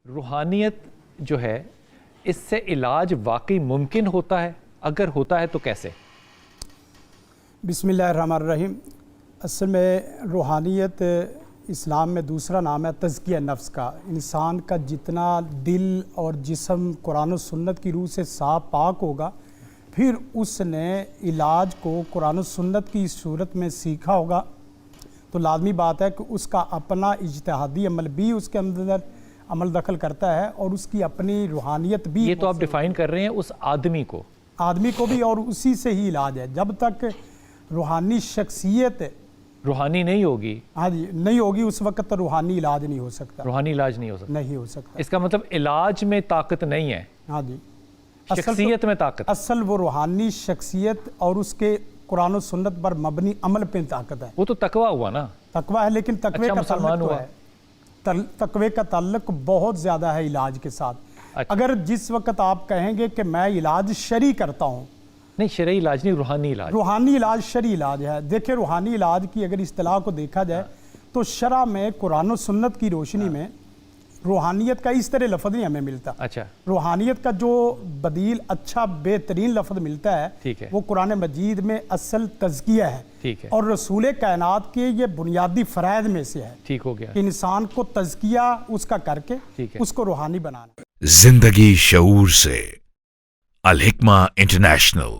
روحانیت جو ہے اس سے علاج واقعی ممکن ہوتا ہے؟ اگر ہوتا ہے تو کیسے؟ بسم اللہ الرحمن الرحیم۔ اصل میں روحانیت اسلام میں دوسرا نام ہے تزکیہ نفس کا۔ انسان کا جتنا دل اور جسم قرآن و سنت کی روح سے صاف پاک ہوگا، پھر اس نے علاج کو قرآن و سنت کی صورت میں سیکھا ہوگا، تو لازمی بات ہے کہ اس کا اپنا اجتہادی عمل بھی اس کے اندر عمل دخل کرتا ہے اور اس کی اپنی روحانیت بھی۔ یہ تو آپ ڈیفائن کر رہے ہیں اس آدمی کو بھی، اور اسی سے ہی علاج ہے۔ جب تک روحانی شخصیت روحانی نہیں ہوگی، ہاں جی، نہیں ہوگی، اس وقت تو روحانی علاج نہیں ہو سکتا۔ روحانی علاج نہیں ہو سکتا۔ اس کا مطلب علاج میں طاقت نہیں ہے، ہاں جی، شخصیت میں طاقت۔ اصل وہ روحانی شخصیت اور اس کے قرآن و سنت پر مبنی عمل پہ طاقت ہے۔ وہ تو تقویٰ ہوا نا، تقویٰ ہے، لیکن تقوی کا تعلق ہے، تقوی کا تعلق بہت زیادہ ہے علاج کے ساتھ۔ اگر جس وقت آپ کہیں گے کہ میں علاج شرعی کرتا ہوں، نہیں شرعی علاج نہیں، روحانی علاج۔ روحانی علاج شرعی علاج ہے۔ دیکھیں روحانی علاج کی اگر اصطلاح کو دیکھا جائے تو شرع میں قرآن و سنت کی روشنی میں روحانیت کا اس طرح لفظ نہیں ہمیں ملتا۔ اچھا، روحانیت کا جو بدیل اچھا بہترین لفظ ملتا ہے وہ قرآن مجید میں اصل تزکیہ ہے، اور رسول کائنات کے یہ بنیادی فرائض میں سے ہے۔ ٹھیک ہو گیا، کہ انسان کو تزکیہ اس کا کر کے اس کو روحانی بنانا۔ زندگی شعور سے، الحکمہ انٹرنیشنل۔